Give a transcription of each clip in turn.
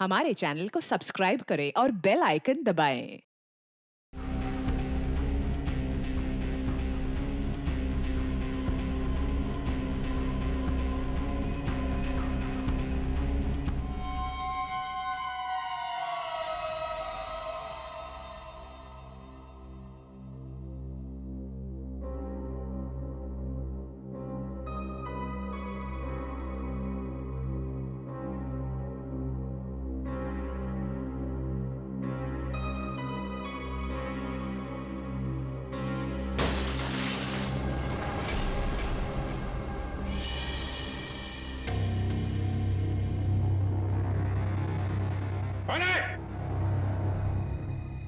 हमारे चैनल को सब्सक्राइब करें और बेल आइकन दबाएं। कौन है?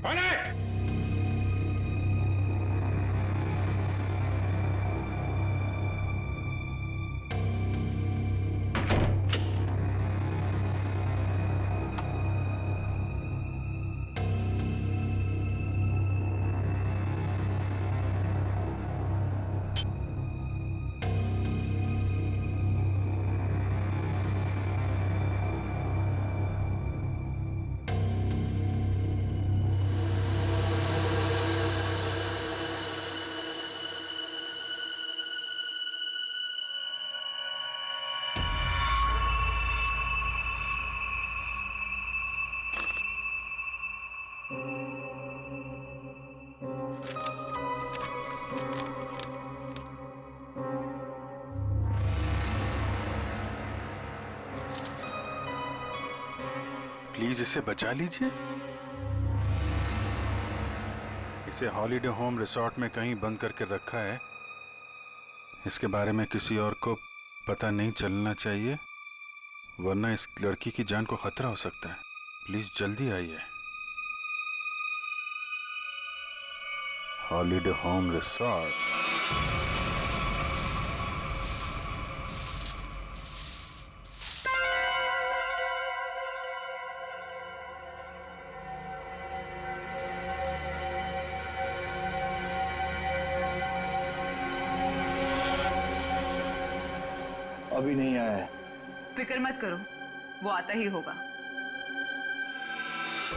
कौन है? प्लीज इसे बचा लीजिए। इसे हॉलिडे होम रिसोर्ट में कहीं बंद करके रखा है। इसके बारे में किसी और को पता नहीं चलना चाहिए, वरना इस लड़की की जान को खतरा हो सकता है। प्लीज जल्दी आइए। Holiday home resort. अभी नहीं आया है। फिक्र मत करो, वो आता ही होगा।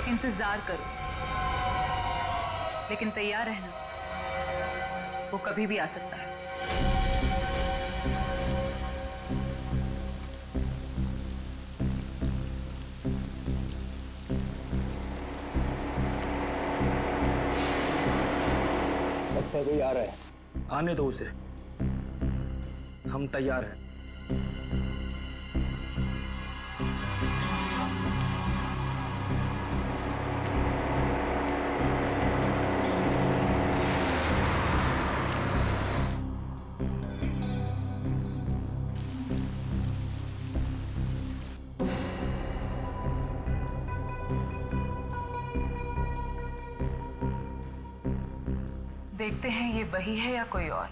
इंतजार करो, लेकिन तैयार रहना, वो कभी भी आ सकता है। लगता है कोई आ रहा है। आने दो उसे, हम तैयार हैं। देखते हैं ये वही है या कोई और।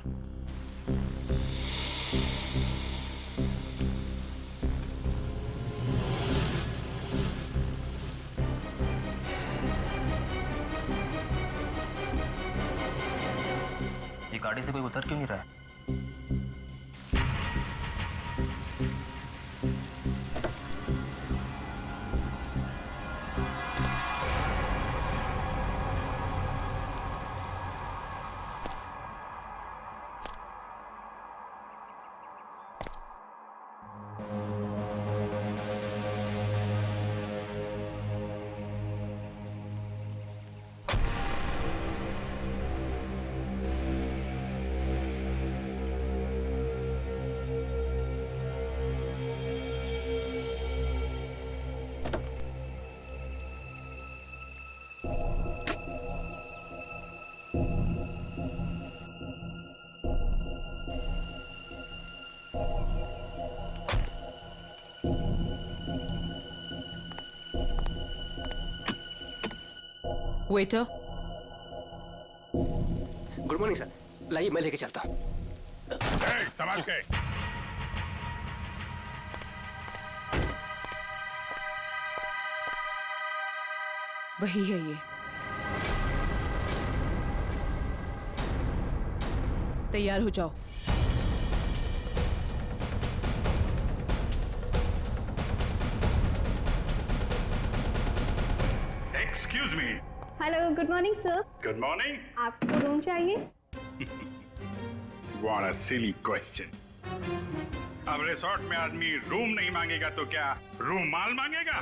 ये गाड़ी से कोई उतर क्यों नहीं रहा है? Waiter, good morning sir. लाइए मैं लेके चलता हूँ। संभाल के। वही है ये। तैयार हो जाओ। Excuse me. Hello, good morning sir. Good morning. आपको रूम चाहिए? What a silly question. अब रिसोर्ट में आदमी रूम नहीं मांगेगा तो क्या रूमाल मांगेगा?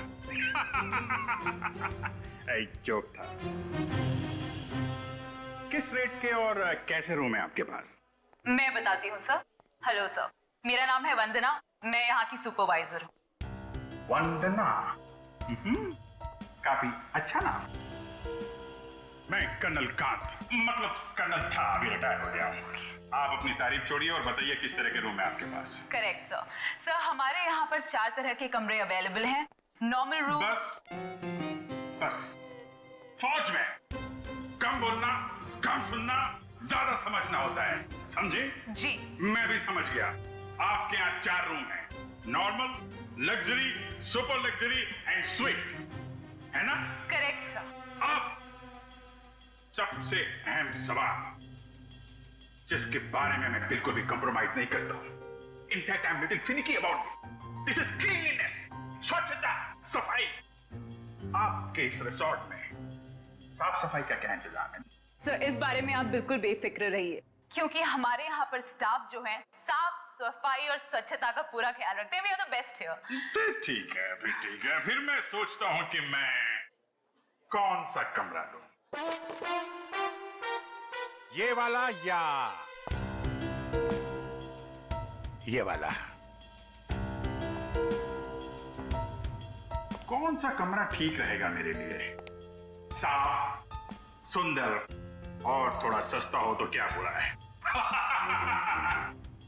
एक जोक था। किस रेट के और कैसे रूम है आपके पास? मैं बताती हूँ सर। हेलो सर, मेरा नाम है वंदना, मैं यहाँ की सुपरवाइजर हूँ। वंदना। काफी अच्छा नाम। मैं कर्नल कांत, मतलब कर्नल था, अभी रिटायर हो गया हूँ। आप अपनी तारीफ छोड़िए और बताइए किस तरह के रूम है आपके पास? Correct sir. सर हमारे यहाँ पर 4 तरह के कमरे अवेलेबल हैं। Normal room. बस फौज में कम बोलना, कम सुनना, ज्यादा समझना होता है, समझे? जी। मैं भी समझ गया। आपके यहाँ 4 रूम हैं, normal, luxury, super luxury and sweet, है ना? Correct sir. अब सबसे अहम सवाल, जिसके बारे में मैं बिल्कुल भी कंप्रोमाइज नहीं करता हूं। In fact I am little finicky about this is cleanliness, स्वच्छता, सफाई। आपके इस रिसोर्ट में साफ सफाई का क्या इंतजाम है? सर इस बारे में आप बिल्कुल बेफिक्र रहिए, क्योंकि हमारे यहाँ पर स्टाफ जो है साफ सफाई और स्वच्छता का पूरा ख्याल रखते हैं। We are the best here. ठीक है, फिर ठीक है। फिर मैं सोचता हूं कि मैं कौन सा कमरा लूं। ये वाला या ये वाला? कौन सा कमरा ठीक रहेगा मेरे लिए? साफ, सुंदर और थोड़ा सस्ता हो तो क्या बुरा है?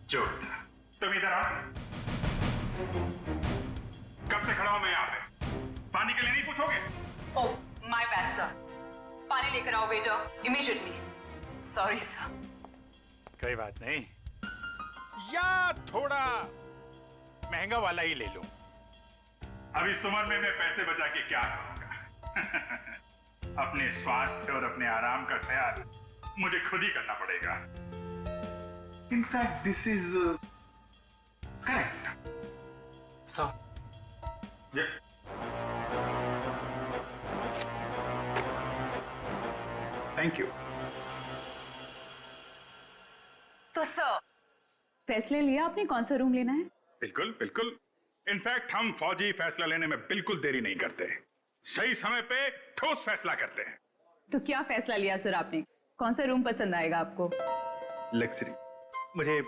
जो तुम इधर आओ। कब से खड़ा हूं मैं यहाँ पे? पानी के लिए नहीं पूछोगे? Oh my bad sir. पानी लेकर आओ बेटा, इमीडिएटली। Sorry sir. कोई बात नहीं, या थोड़ा महंगा वाला ही ले लूं। अभी इस उम्र में मैं पैसे बचा के क्या करूंगा? अपने स्वास्थ्य और अपने आराम का ख्याल मुझे खुद ही करना पड़ेगा। In fact this is correct. Sir thank you. तो सर फैसले लिया आपने कौन सा रूम लेना है? बिल्कुल बिल्कुल। इनफैक्ट हम फौजी फैसला लेने में बिल्कुल देरी नहीं करते, सही समय पे ठोस फैसला करते हैं। तो क्या फैसला लिया सर आपने? कौन सा रूम पसंद आएगा आपको? लग्जरी, मुझे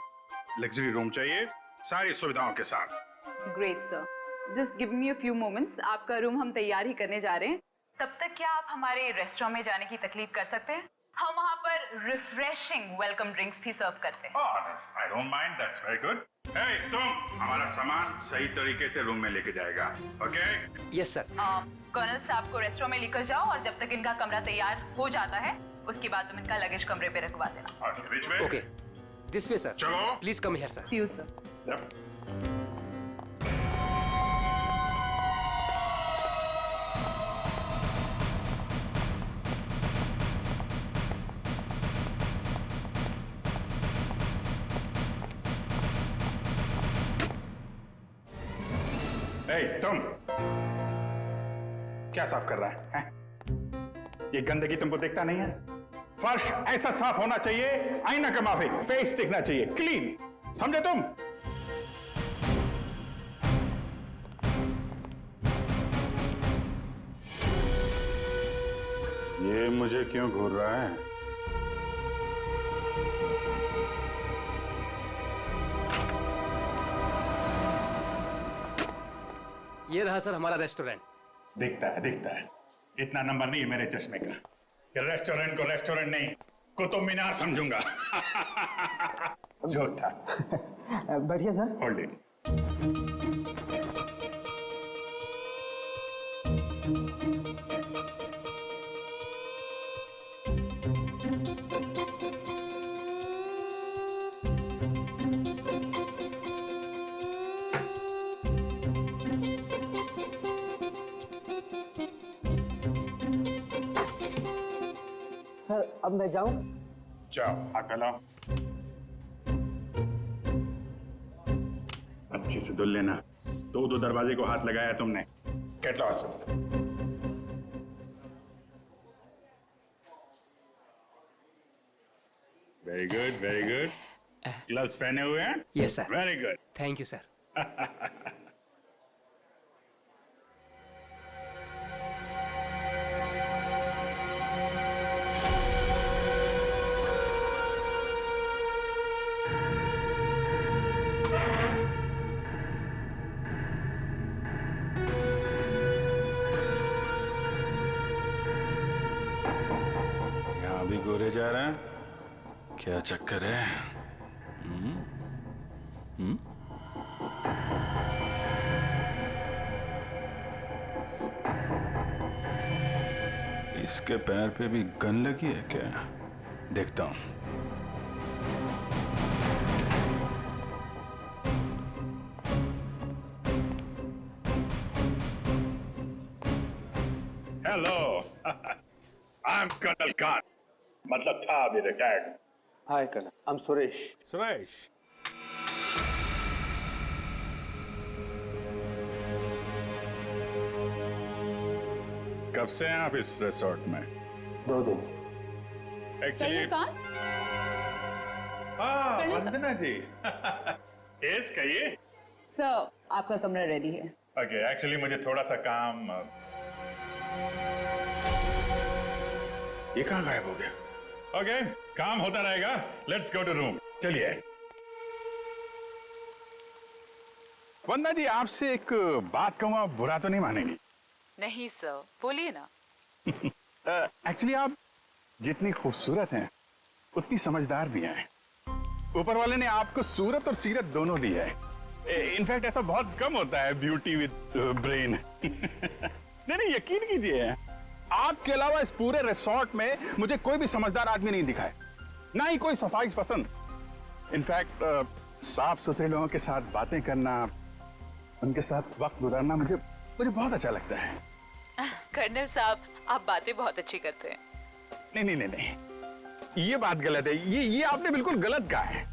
लग्जरी रूम चाहिए, सारी सुविधाओं के साथ। Great sir, just give me a few moments. आपका रूम हम तैयार ही करने जा रहे हैं। तब तक क्या आप हमारे रेस्टोरेंट में जाने की तकलीफ कर सकते हैं? हम वहाँ पर रिफ्रेशिंग वेलकम ड्रिंक्स भी सर्व करते हैं। I don't mind, that's very good. Hey, तुम हमारा सामान सही तरीके से रूम में लेके जाएगा, ओके? Yes sir. कर्नल साहब को रेस्टोरेंट में लेकर जाओ और जब तक इनका कमरा तैयार हो जाता है उसके बाद तुम इनका लगेज कमरे पे रखवा देना। Which way? Okay, this way sir. चलो। Please come here sir. See you sir. Yep. तुम क्या साफ कर रहा है? ये गंदगी तुमको दिखता नहीं है? फर्श ऐसा साफ होना चाहिए, आईना का माफिक, फेस दिखना चाहिए क्लीन, समझे तुम? ये मुझे क्यों घूर रहा है? ये रहा सर हमारा रेस्टोरेंट। दिखता है। इतना नंबर नहीं है मेरे चश्मे का। ये रेस्टोरेंट को रेस्टोरेंट नहीं, कुतुब मीनार समझूंगा। जो था। बैठिए सर। Hold it. सर अब मैं जाऊं? जाओ, हाथ फैलाओ। अच्छे से धुल लेना। दो दरवाजे को हाथ लगाया तुमने। Get lost. Very good, very good. Gloves पहने हुए हैं? Yes sir. Very good. Thank you sir. यहाँ भी गोरे जा रहे हैं, क्या चक्कर है? इसके पैर पे भी गन लगी है क्या? देखता हूं। Hello, I am colonel Khan, मतलब था अभी retired. Hi colonel, I am Suresh. Suresh, कब से हैं आप इस रिसोर्ट में? 2 दिन से। एक्चुअली वंदना जी। यस, कहिए। सर, आपका कमरा रेडी है। ओके, एक्चुअली मुझे थोड़ा सा काम। ये कहाँ गायब हो गया? ओके, काम होता रहेगा। Let's go to room. चलिए। वंदना जी, आपसे एक बात कहूँ, आप बुरा तो नहीं मानेंगी? नहीं सर, बोलिए ना। एक्चुअली आप जितनी खूबसूरत हैं उतनी समझदार भी हैं। ऊपर वाले ने आपको सूरत और सीरत दोनों दी है। इनफैक्ट ऐसा बहुत कम होता है, ब्यूटी विद ब्रेन। नहीं, यकीन कीजिए, आपके अलावा इस पूरे रिसोर्ट में मुझे कोई भी समझदार आदमी नहीं दिखा है, ना ही कोई सफाई पसंद। इनफैक्ट साफ सुथरे लोगों के साथ बातें करना, उनके साथ वक्त गुजारना मुझे बहुत अच्छा लगता है। कर्नल साहब, आप बातें बहुत अच्छी करते हैं। नहीं, ये बात गलत है। ये आपने बिल्कुल गलत कहा है।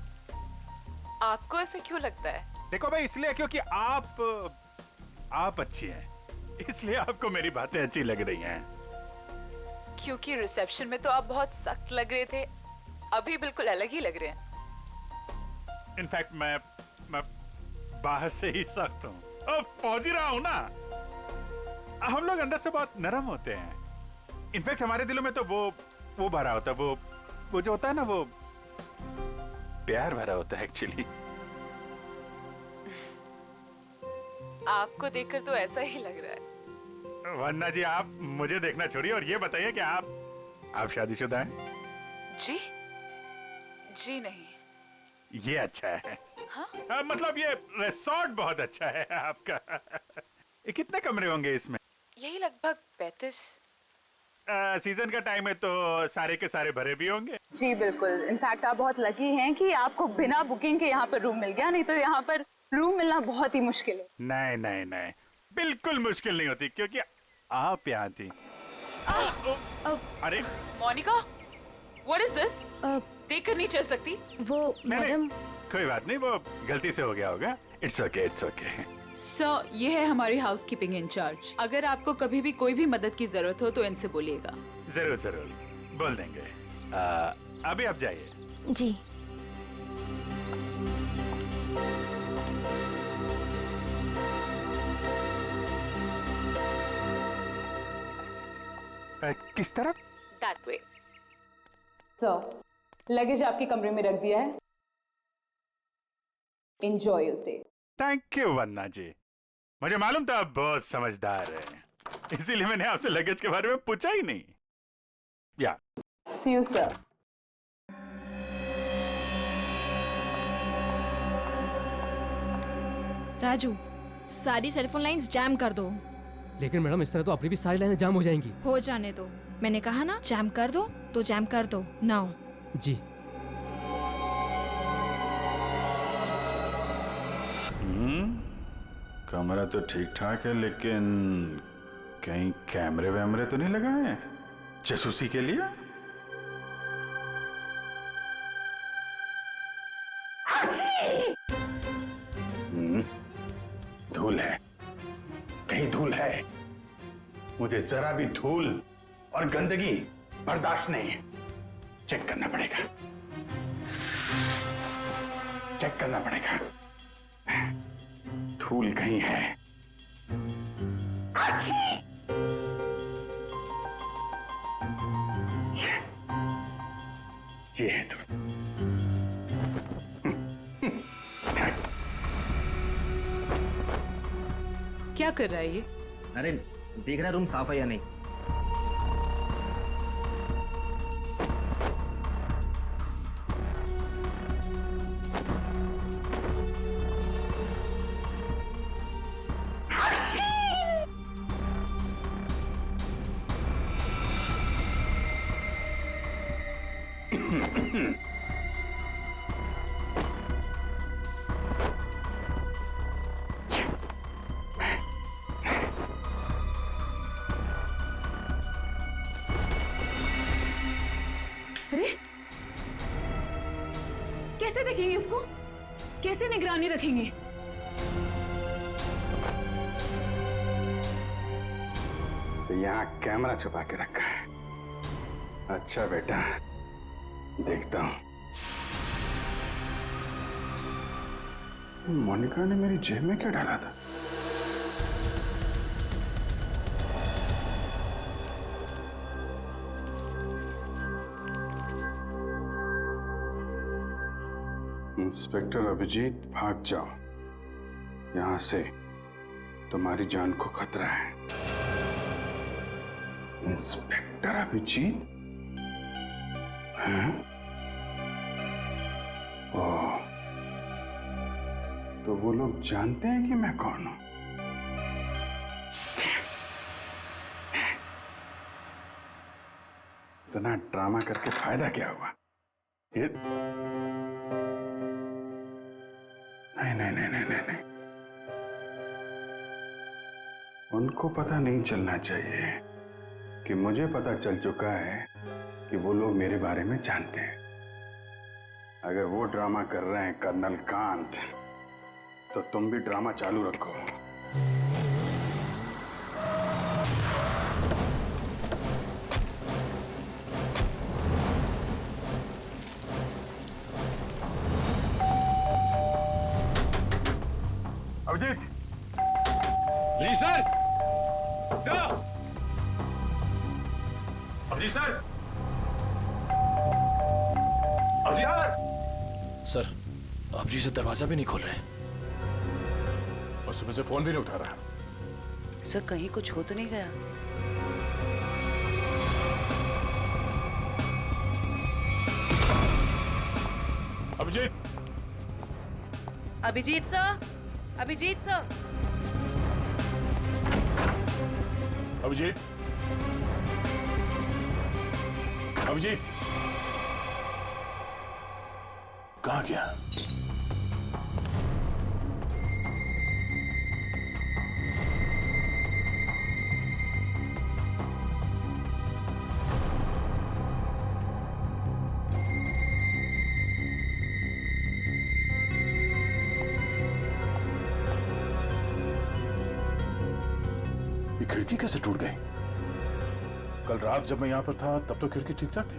आपको ऐसे क्यों लगता है? देखो भाई, इसलिए क्योंकि आप अच्छी हैं, इसलिए आपको मेरी बातें अच्छी लग रही हैं। क्योंकि रिसेप्शन में तो आप बहुत सख्त लग रहे थे, अभी बिल्कुल अलग ही लग रहे हैं। इनफैक्ट मैं बाहर से ही सख्त हूँ, पहुंच ही रहा हूँ ना। हम लोग अंदर से बहुत नरम होते हैं। इनफैक्ट हमारे दिलों में तो वो भरा होता है, वो जो होता है ना, वो प्यार भरा होता है एक्चुअली। आपको देखकर तो ऐसा ही लग रहा है। वन्ना जी, आप मुझे देखना छोड़िए और ये बताइए कि आप शादीशुदा हैं? जी नहीं। ये अच्छा है। हाँ? मतलब ये रिसोर्ट बहुत अच्छा है आपका। कितने कमरे होंगे इसमें? यही लगभग 35। सीजन का टाइम है तो सारे के सारे भरे भी होंगे। जी बिल्कुल। इनफैक्ट आप बहुत लकी हैं कि आपको बिना बुकिंग के यहाँ पर रूम मिल गया, नहीं तो यहाँ पर रूम मिलना बहुत ही मुश्किल है। नहीं, बिल्कुल मुश्किल नहीं होती, क्योंकि आप यहाँ थी। अरे मोनिका, व्हाट इज दिस? देखकर नहीं चल सकती। वो मैडम। कोई बात नहीं, वो गलती से हो गया होगा। It's okay, it's okay. Sir, ये है हमारी हाउसकीपिंग इंचार्ज। अगर आपको कभी भी कोई भी मदद की जरूरत हो तो इनसे बोलिएगा। जरूर बोल देंगे। अभी आप जाइए। जी। किस तरफ? That way. सर, लगेज आपके कमरे में रख दिया है। Enjoy your stay. Thank you वन्ना जी, मुझे मालूम था आप बहुत समझदार हैं, इसीलिए मैंने आपसे लगेज के बारे में पूछा ही नहीं। या See you, sir. राजू, सारी सेलफोन लाइंस जैम कर दो। लेकिन मैडम, इस तरह तो अपनी भी सारी लाइनें जाम हो जाएंगी। हो जाने दो, मैंने कहा ना जैम कर दो तो जैम कर दो। नाउ। जी। कमरा तो ठीक ठाक है, लेकिन कहीं कैमरे वैमरे तो नहीं लगाए हैं जासूसी के लिए? धूल है, कहीं धूल है। मुझे जरा भी धूल और गंदगी बर्दाश्त नहीं है। चेक करना पड़ेगा। चेक करना पड़ेगा। धूल कहीं है। ये है धूल। क्या कर रहा है ये? अरे देख रहा रूम साफ है या नहीं। अरे कैसे देखेंगे उसको? कैसे निगरानी रखेंगे? तो यहाँ कैमरा छुपा के रखा है। अच्छा बेटा, देखता हूं। मोनिका ने मेरी जेब में क्या डाला था? इंस्पेक्टर अभिजीत, भाग जाओ यहां से, तुम्हारी जान को खतरा है। इंस्पेक्टर अभिजीत? हैं? ओह, तो वो लोग जानते हैं कि मैं कौन हूं? इतना ड्रामा करके फायदा क्या हुआ? ये नहीं। उनको पता नहीं चलना चाहिए कि मुझे पता चल चुका है कि वो लोग मेरे बारे में जानते हैं। अगर वो ड्रामा कर रहे हैं कर्नल कांत, तो तुम भी ड्रामा चालू रखो। अभिजीत! जी sir. Abhijeet sir. Abhijeet sir. Sir आप जी से दरवाजा भी नहीं खोल रहे। और सुबह से फोन भी नहीं उठा रहा। सर कहीं कुछ हो तो नहीं गया? अभिजीत! Abhijeet sir, Abhijeet sir. अभिजीत! अभिजीत! कहाँ गया? ये खिड़की कैसे टूट गई? कल रात जब मैं यहां पर था तब तो खिड़की ठीक ठाक थी।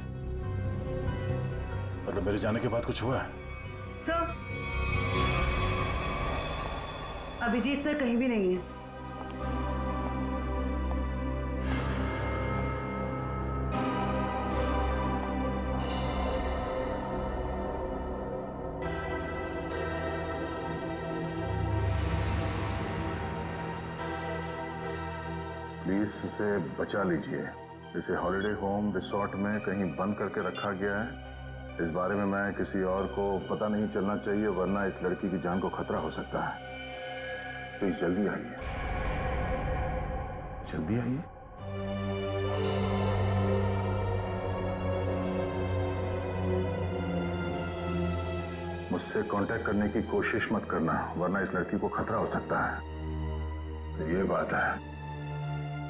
मतलब मेरे जाने के बाद कुछ हुआ है? सर, अभिजीत सर कहीं भी नहीं है। प्लीज इसे बचा लीजिए। इसे हॉलिडे होम रिसोर्ट में कहीं बंद करके रखा गया है। इस बारे में मैं किसी और को पता नहीं चलना चाहिए, वरना इस लड़की की जान को खतरा हो सकता है। प्लीज जल्दी आइए, जल्दी आइए। मुझसे कांटेक्ट करने की कोशिश मत करना, वरना इस लड़की को खतरा हो सकता है। तो ये बात है,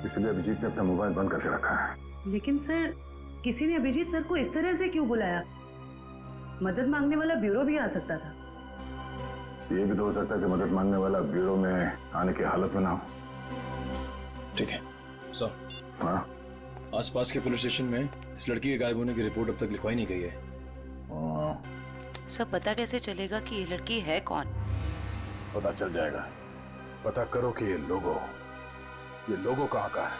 इसलिए अभिजीत ने अपना मोबाइल बंद करके रखा है। लेकिन सर, किसी ने अभिजीत सर को इस तरह से क्यों बुलाया? मदद मांगने वाला ब्यूरो भी आ सकता था। ये भी तो हो सकता है कि मदद मांगने वाला ब्यूरो में आने की हालत में ना हो। ठीक है सर। हाँ, आसपास के पुलिस स्टेशन में इस लड़की के गायब होने की रिपोर्ट अब तक लिखवाई नहीं गई है। सब पता कैसे चलेगा कि ये लड़की है कौन? पता चल जाएगा। पता करो कि ये लोगो कहाँ का है।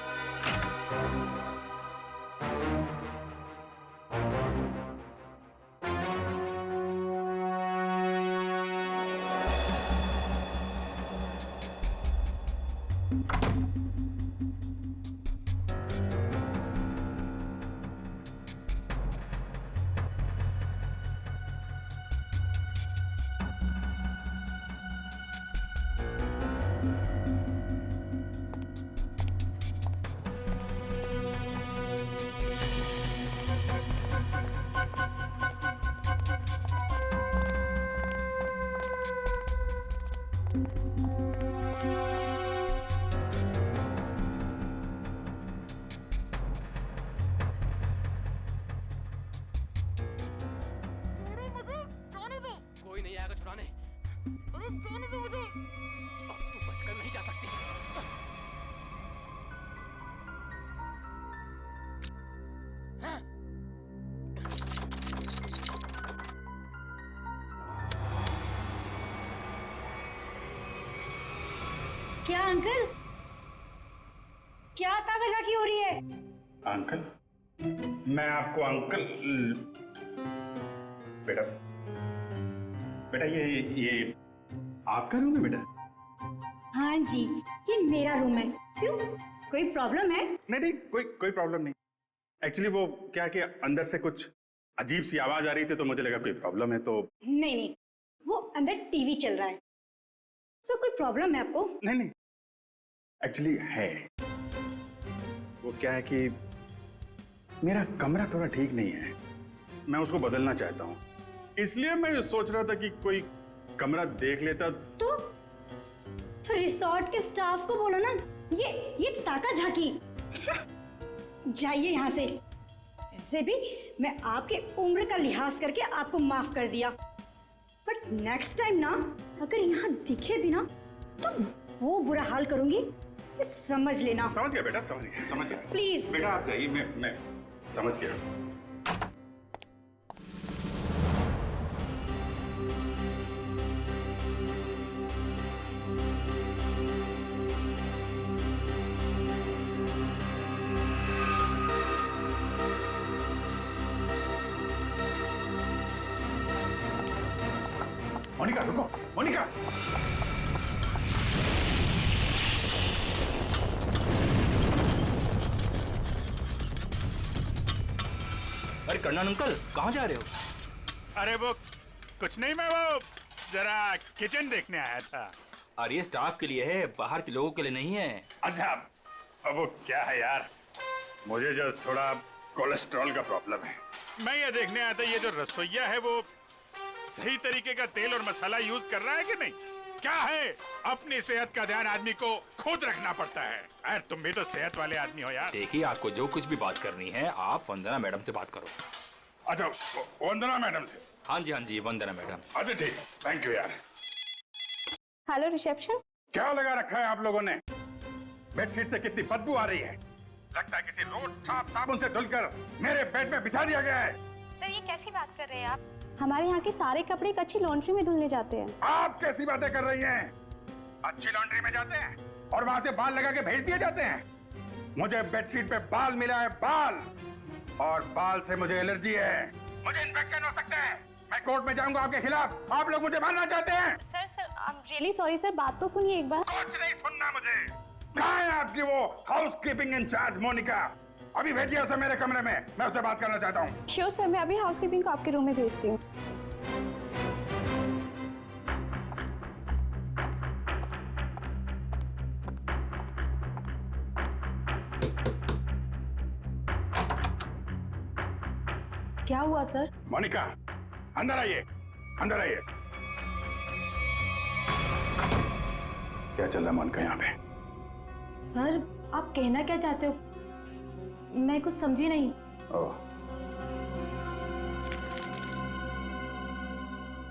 कोई नहीं आएगा छुड़ाने। अरे जाने दो मुझे। अब तू बचकर नहीं जा सकती। हाँ? क्या अंकल? क्या ताकाझाकी हो रही है? अंकल? मैं आपको अंकल बेटा बेटा ये आपका रूम है बेटा? हाँ जी, ये मेरा रूम है। क्यों, कोई प्रॉब्लम है? नहीं कोई प्रॉब्लम नहीं। एक्चुअली वो क्या कि अंदर से कुछ अजीब सी आवाज आ रही थी तो मुझे लगा कोई प्रॉब्लम है तो। नहीं, वो अंदर टीवी चल रहा है। तो कोई प्रॉब्लम है आपको? नहीं एक्चुअली है। वो क्या है कि मेरा कमरा थोड़ा ठीक नहीं है, मैं उसको बदलना चाहता हूँ, इसलिए मैं सोच रहा था कि कोई कमरा देख लेता। तो रिसोर्ट के स्टाफ को बोलो ना, ये ताकाझाकी। जाइए यहाँ से। ऐसे भी मैं आपके उम्र का लिहाज करके आपको माफ कर दिया, बट नेक्स्ट टाइम ना अगर यहाँ दिखे भी ना तो वो बुरा हाल करूंगी, ये समझ लेना। समझ गया बेटा, समझ गया। प्लीज बेटा आप जाइए, मैं समझ गया। मोनिका रुको, मोनिका। अरे कर्नल अंकल, कहाँ जा रहे हो? अरे वो कुछ नहीं, मैं वो जरा किचन देखने आया था। अरे ये स्टाफ के लिए है, बाहर के लोगों के लिए नहीं है। अच्छा, अब वो क्या है यार, मुझे जो थोड़ा कोलेस्ट्रॉल का प्रॉब्लम है, मैं ये देखने आया था ये जो रसोइया है वो सही तरीके का तेल और मसाला यूज कर रहा है कि नहीं। क्या है, अपनी सेहत का ध्यान आदमी को खुद रखना पड़ता है। यार तुम भी तो सेहत वाले आदमी हो यार। देखिए, आपको जो कुछ भी बात करनी है आप वंदना मैडम से बात करो। अच्छा, वंदना मैडम से? हाँ जी, वंदना मैडम। अच्छा ठीक, थैंक यू यार। Hello reception. क्या लगा रखा है आप लोगों ने? बेडशीट से कितनी बदबू आ रही है, लगता है किसी रोड साफ साबुन से धुलकर मेरे बेड में बिछा दिया गया है। सर ये कैसी बात कर रहे हैं आप? हमारे यहाँ के सारे कपड़े एक अच्छी लॉन्ड्री में धुलने जाते हैं। आप कैसी बातें कर रही हैं? अच्छी लॉन्ड्री में जाते हैं और वहाँ से बाल लगा के भेज दिए जाते हैं। मुझे बेडशीट पे बाल मिला है, बाल, और बाल से मुझे एलर्जी है, मुझे इन्फेक्शन हो सकता है। मैं कोर्ट में जाऊंगा आपके खिलाफ। आप लोग मुझे मारना चाहते हैं? Sir I am really sorry sir, बात तो सुनिए एक बार। कुछ नहीं सुनना मुझे। कहाँ है आपकी वो हाउसकीपिंग इंचार्ज मोनिका? अभी भेजिए उसे मेरे कमरे में, मैं उससे बात करना चाहता हूँ। श्योर सर, मैं अभी हाउसकीपिंग को आपके रूम में भेजती हूँ। क्या हुआ सर? मोनिका अंदर आइए, अंदर आइए। क्या चल रहा है मोनिका यहाँ पे? सर आप कहना क्या चाहते हो? मैं कुछ समझी नहीं। ओह,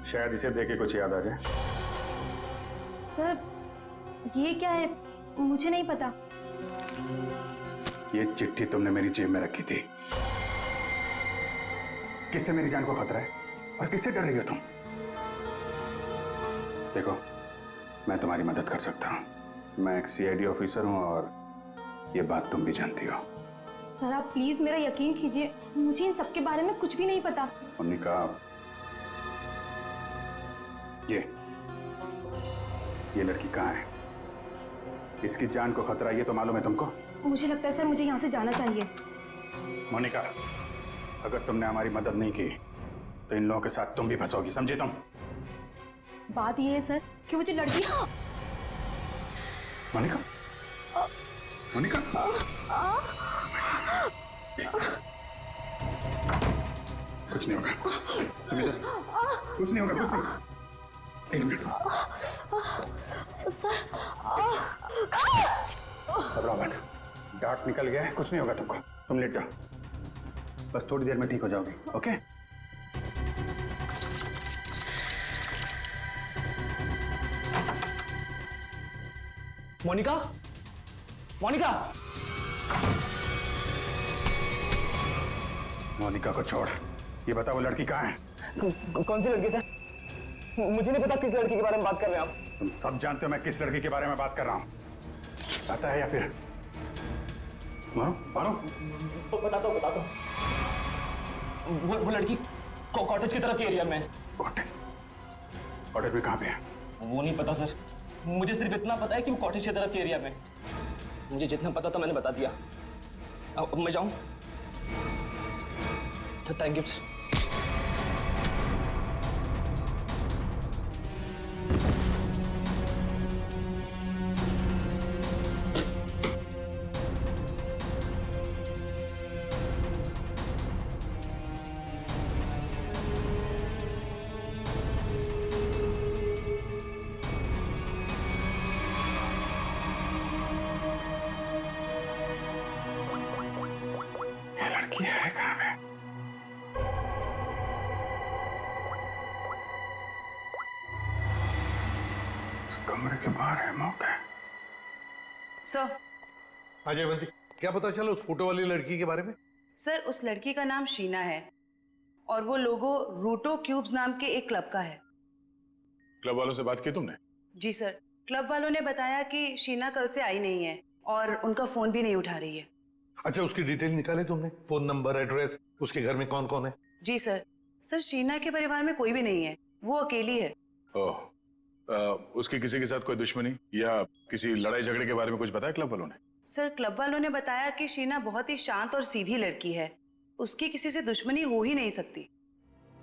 शायद इसे देख के कुछ याद आ जाए। सर ये क्या है, मुझे नहीं पता। ये चिट्ठी तुमने मेरी जेब में रखी थी, किससे मेरी जान को खतरा है? और किससे डर रही हो तुम? देखो, मैं तुम्हारी मदद कर सकता हूँ। मैं एक CID ऑफिसर हूँ और ये बात तुम भी जानती हो। सर आप प्लीज मेरा यकीन कीजिए, मुझे इन सब के बारे में कुछ भी नहीं पता। मोनिका, ये लड़की कहाँ है? इसकी जान को खतरा ये तो मालूम है तुमको? मुझे लगता है सर मुझे यहाँ से जाना चाहिए। मोनिका, अगर तुमने हमारी मदद नहीं की तो इन लोगों के साथ तुम भी फंसोगी, समझे तुम? बात ये है सर कि वो जो लड़की। मोनिका, मोनिका, कुछ नहीं होगा, कुछ नहीं होगा, कुछ नहीं। एक मिनट सर, घबराओ मत, डार्ट निकल गया है, कुछ नहीं होगा तुमको। तुम लेट जाओ, बस थोड़ी देर में ठीक हो जाओगी। ओके? मोनिका, मोनिका, मोनिका को छोड़, ये बता वो लड़की कहाँ है? कौन सी लड़की सर? मुझे नहीं पता किस लड़की के बारे में बात कर रहे हैं आप। तुम सब जानते हो मैं किस लड़की के बारे में बात कर रहा हूँ। पता है या फिर मारो मारो? बताता हूँ। वो लड़की कॉटेज की तरफ के एरिया में। कॉटेज में कहाँ पे है? वो नहीं पता सर, मुझे सिर्फ इतना पता है कि वो कॉटेज की तरफ के एरिया में। मुझे जितना पता था मैंने बता दिया। अब मैं जाऊं? Thank you sir. लड़की है कहाँ पे? इस कमरे के बाहर है, मौका है। सर। हाँ जयवंती, क्या पता चला उस फोटो वाली लड़की के बारे में? सर उस लड़की का नाम शीना है और वो लोगो रूटो क्यूब्स नाम के एक क्लब का है। क्लब वालों से बात की तुमने? जी सर, क्लब वालों ने बताया कि शीना कल से आई नहीं है और उनका फोन भी नहीं उठा रही है। अच्छा, उसकी डिटेल निकाले तुमने? फोन नंबर, एड्रेस, उसके घर में कौन कौन है? जी सर। सर शीना के परिवार में कोई भी नहीं है, वो अकेली है। ओह, उसकी किसी के साथ कोई दुश्मनी या किसी लड़ाई झगड़े के बारे में कुछ बताया क्लब वालों ने? सर क्लब वालों ने बताया कि शीना बहुत ही शांत और सीधी लड़की है, उसकी किसी से दुश्मनी हो ही नहीं सकती।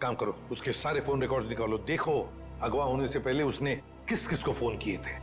काम करो, उसके सारे फोन रिकॉर्ड्स निकालो, देखो अगवा होने से पहले उसने किस किस को फोन किए थे।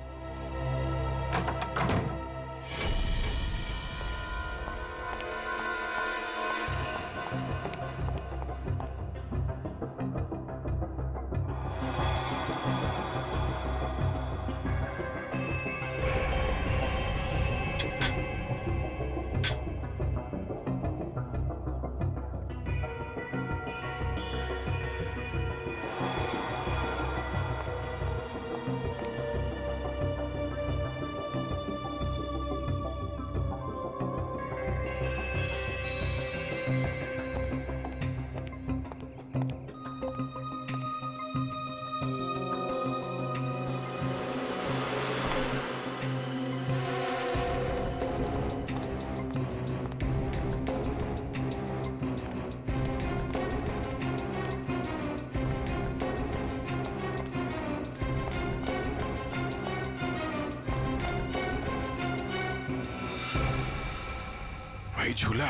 वही झूला,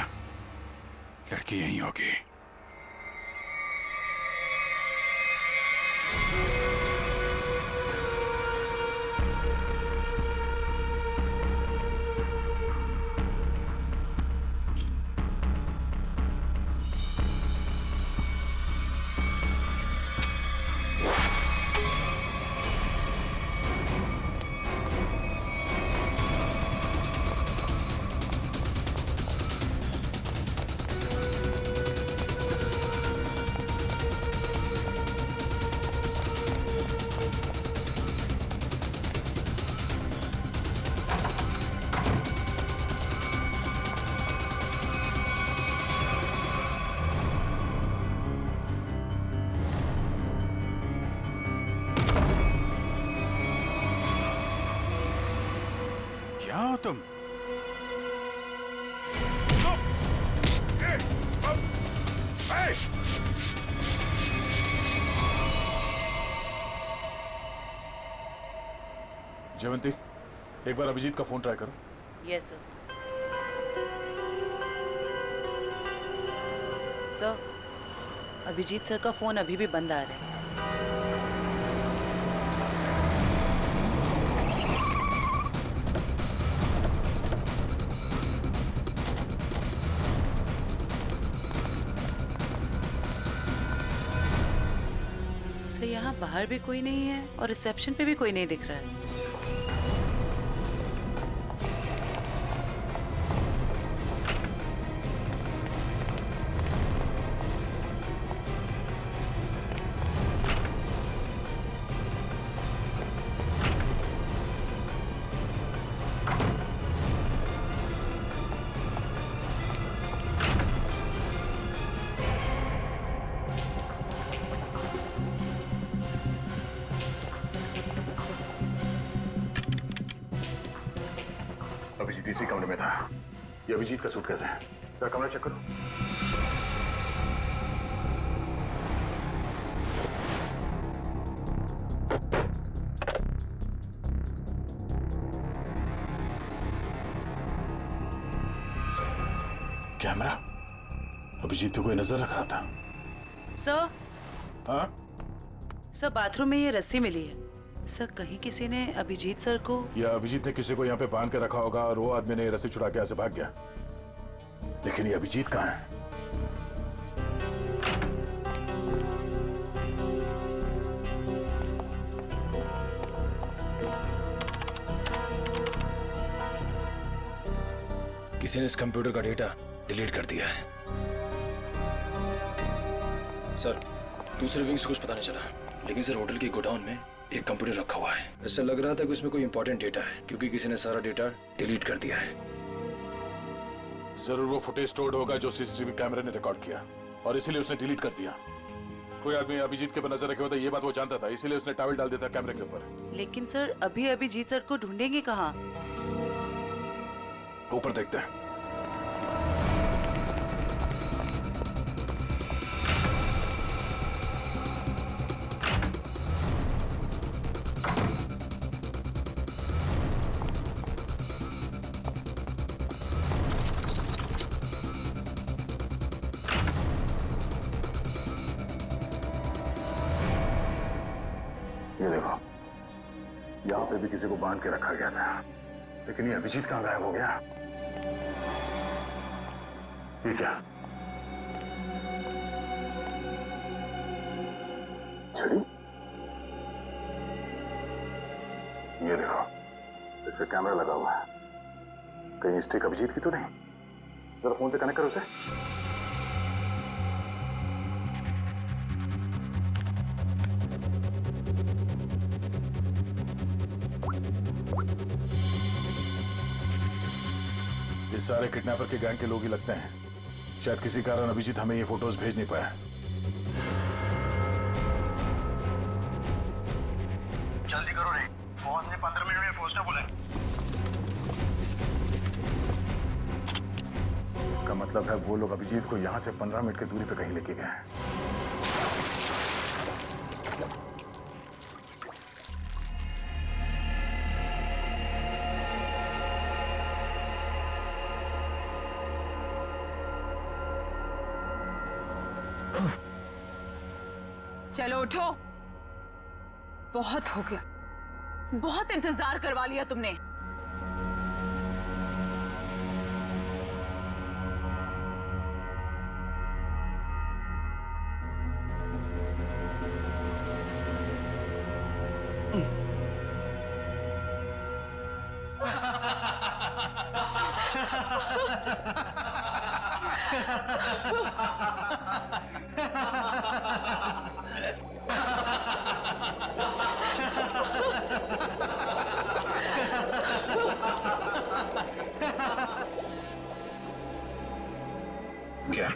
लड़की यहीं होगी। तुम? जयवंती, एक बार अभिजीत का फोन ट्राई करो। Yes sir. Sir, Abhijeet sir का फोन अभी भी बंद आ रहा है। सर, यहाँ बाहर भी कोई नहीं है और रिसेप्शन पे भी कोई नहीं दिख रहा है। अभिजीत इसी कमरे में था। ये अभिजीत का सूटकेस है। क्या कमरा चेक करो। कैमरा? अभिजीत पे कोई नजर रख रहा था। सर। हाँ? सर, बाथरूम में ये रस्सी मिली है। सर, कहीं किसी ने अभिजीत सर को या अभिजीत ने किसी को यहाँ पे बांध के रखा होगा और वो आदमी ने रस्सी छुड़ा के यहाँ से भाग गया। लेकिन ये अभिजीत कहाँ है? किसी ने इस कंप्यूटर का डेटा डिलीट कर दिया है। सर, दूसरे विंग से कुछ पता नहीं चला, लेकिन सर होटल के गोडाउन में एक कंप्यूटर रखा हुआ है। ऐसा लग रहा था कि उसमें कोई इंपॉर्टेंट डेटा है, क्योंकि किसी ने सारा डेटा डिलीट कर दिया है। जरूर वो फुटेज स्टोर्ड होगा जो सीसीटीवी कैमरे ने रिकॉर्ड किया और इसीलिए उसने डिलीट कर दिया। कोई आदमी अभिजीत के ऊपर नजर रखे होता, ये बात वो जानता था, इसीलिए उसने टॉवल डाल दिया था कैमरे के ऊपर। लेकिन सर, अभी अभिजीत सर को ढूंढेंगे कहाँ? ऊपर देखते हैं। ये देखो, यहाँ पे भी किसी को बांध के रखा गया था, लेकिन ये अभिजीत कहाँ गायब हो गया? ये क्या? छड़ी? ये देखो, इस पे कैमरा लगा हुआ है। कहीं स्टिक अभिजीत की तो नहीं? जरा फोन से कनेक्ट करो उसे। ये सारे किडनैपर के गैंग के लोग ही लगते हैं। शायद किसी कारण अभिजीत हमें ये फोटोज भेज नहीं पाया। जल्दी करो रे, बॉस ने 15 मिनट में पहुंचना बोला है। इसका मतलब है वो लोग अभिजीत को यहां से 15 मिनट की दूरी पे कहीं लेके गए हैं। चलो उठो, बहुत हो गया, बहुत इंतजार करवा लिया तुमने। क्या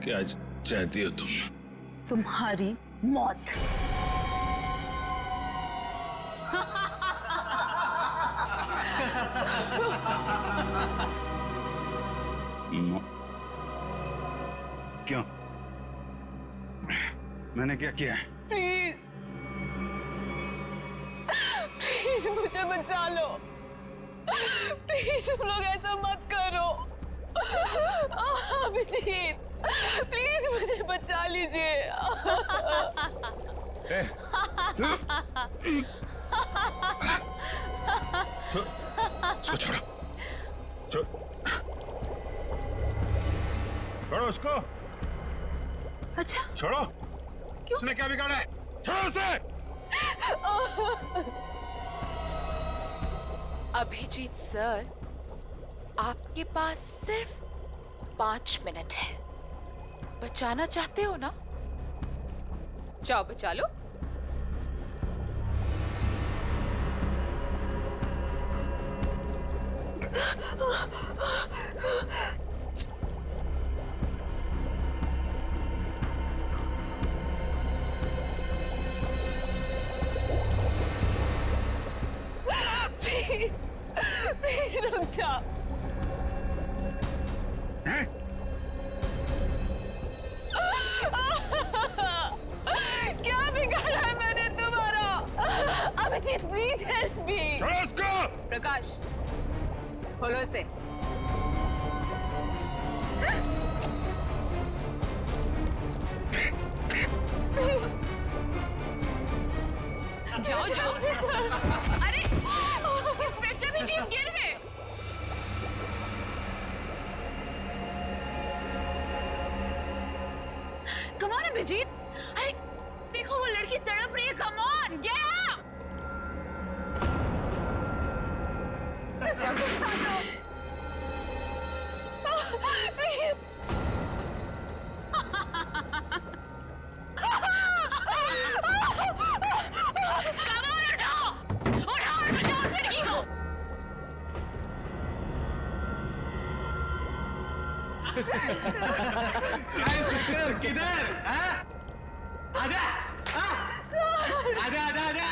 क्या चाहती हो तुम? तुम्हारी मौत। क्यों? मैंने क्या किया है? प्लीज प्लीज मुझे बचा लो। प्लीज तुम लोग ऐसा मत करो। अभिजीत प्लीज मुझे बचा लीजिए। उसको छोड़ो, छोड़ो उसको। अच्छा छोड़ो। क्यों? उसने क्या बिगाड़ा है? छोड़ो उसे। अभिजीत सर, आपके पास सिर्फ 5 मिनट है। बचाना चाहते हो ना? जाओ बचा लो। प्लीज प्लीज रुक जा। क्या बिगाड़ा है मैंने तुम्हारा? Abhijeet please help me. Prakash, खोलो इसे। जाओ जाओ। अरे इंस्पेक्टर भी जीप गिर गए। कम ऑन अभिजीत, अरे देखो वो लड़की तड़प रही है। Come on get up. किधर? आजा आजा आजा आजा।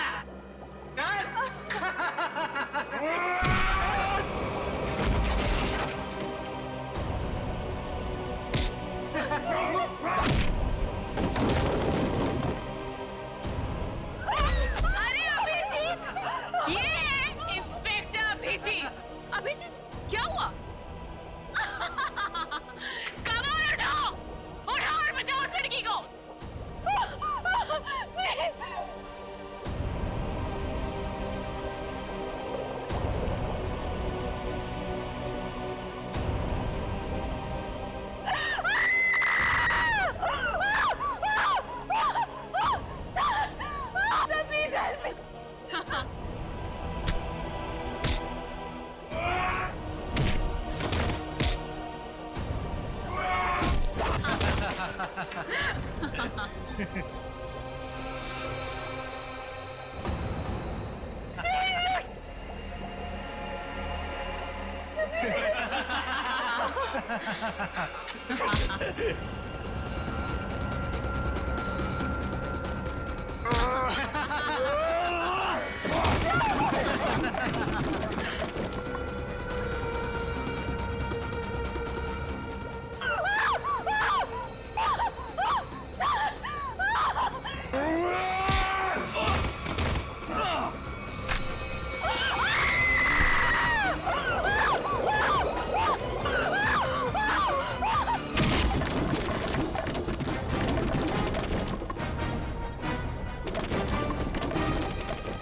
अरे अभिजीत, ये है इंस्पेक्टर अभिजीत। अभिजीत क्या हुआ? कमाल उठाओ, उठाओ और बचाओ उस लड़की को। Please help me.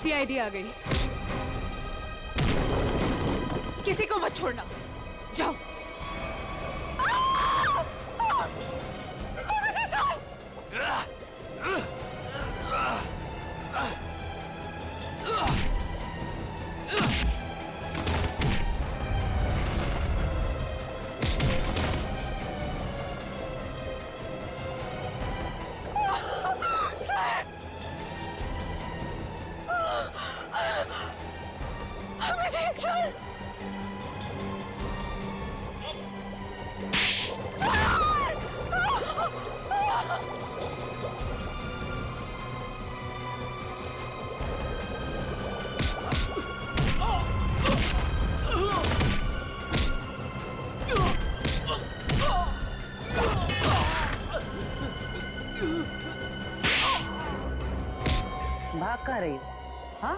सीआईडी आ गई। किसी को मत छोड़ना, जाओ। बता रही हो? हाँ?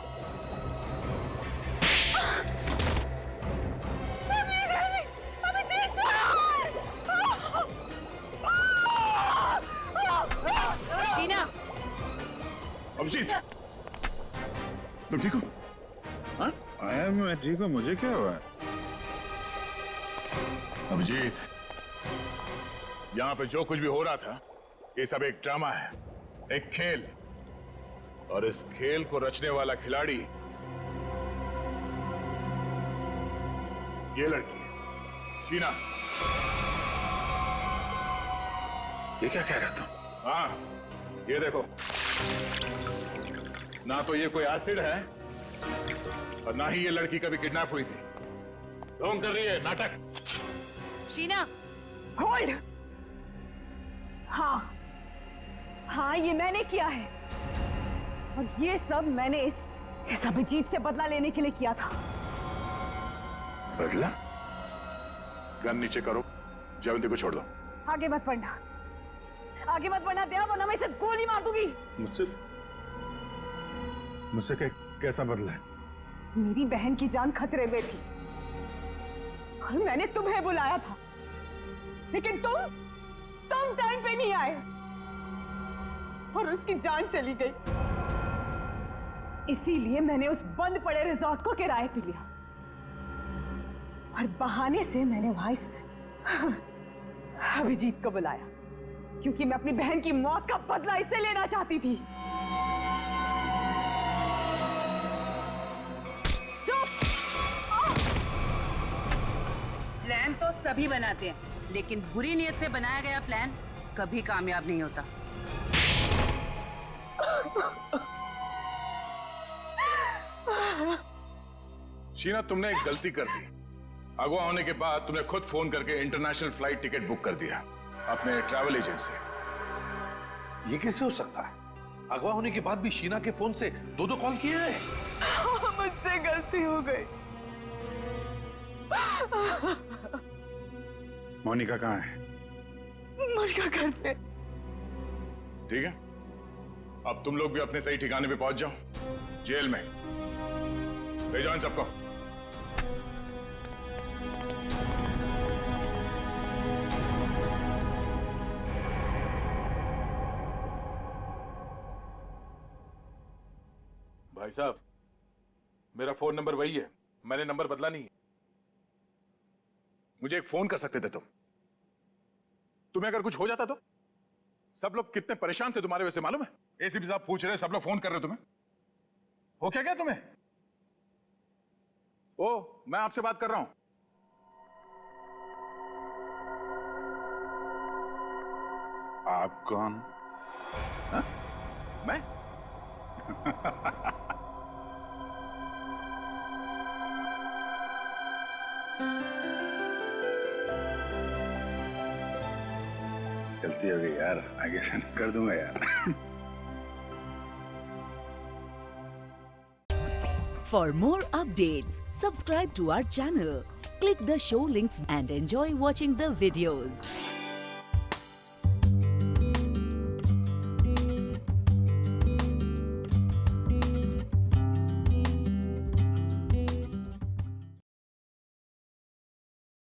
शीना, अभिजीत, तुम ठीक हो? हाँ? मैं ठीक हूँ, मुझे क्या हुआ? अभिजीत, यहाँ पे जो कुछ भी हो रहा था, ये सब एक ड्रामा है, एक खेल। और इस खेल को रचने वाला खिलाड़ी ये लड़की है, शीना। ये क्या कह रहा था? हाँ, ये देखो, ना तो ये कोई एसिड है और ना ही ये लड़की कभी किडनैप हुई थी। ढोंग कर रही है, नाटक। शीना, होल्ड। हाँ हाँ, ये मैंने किया है और ये सब मैंने इस अभिजीत से बदला लेने के लिए किया था। बदला? गन नीचे करो, जयवंती को छोड़ दो। आगे मत बढ़ना, आगे मत बढ़ना दया, वरना मैं इसे गोली मार दूंगी। मुझसे कैसा बदला है? मेरी बहन की जान खतरे में थी और मैंने तुम्हें बुलाया था, लेकिन तुम टाइम पे नहीं आए और उसकी जान चली गई। इसीलिए मैंने उस बंद पड़े रिजॉर्ट को किराए पे लिया और बहाने से मैंने वहां इस अभिजीत को बुलाया, क्योंकि मैं अपनी बहन की मौत का बदला इससे लेना चाहती थी। प्लान तो सभी बनाते हैं, लेकिन बुरी नीयत से बनाया गया प्लान कभी कामयाब नहीं होता। शीना, तुमने एक गलती कर दी। अगवा होने के बाद तुमने खुद फोन करके इंटरनेशनल फ्लाइट टिकट बुक कर दिया अपने ट्रैवल एजेंट से। ये कैसे हो सकता है? अगवा होने के बाद भी शीना के फोन से दो कॉल किए हैं। मुझसे गलती हो गई। मोनिका कहाँ है? मोनिका घर पे। ठीक है, अब तुम लोग भी अपने सही ठिकाने पे पहुंच जाओ, जेल में। ले जाओ इन सबको। भाई साहब, मेरा फोन नंबर वही है, मैंने नंबर बदला नहीं है। मुझे एक फोन कर सकते थे तुम। तुम्हें अगर कुछ हो जाता तो? सब लोग कितने परेशान थे तुम्हारे वजह से, मालूम है? एसीपी साहब पूछ रहे, सब लोग फोन कर रहे तुम्हें। हो क्या तुम्हें? ओ, मैं आपसे बात कर रहा हूं। आप कौन? हा? मैं? गलती हो गई यार, आगे से कर दूंगा यार। For more updates, subscribe to our channel, click the show links and enjoy watching the videos.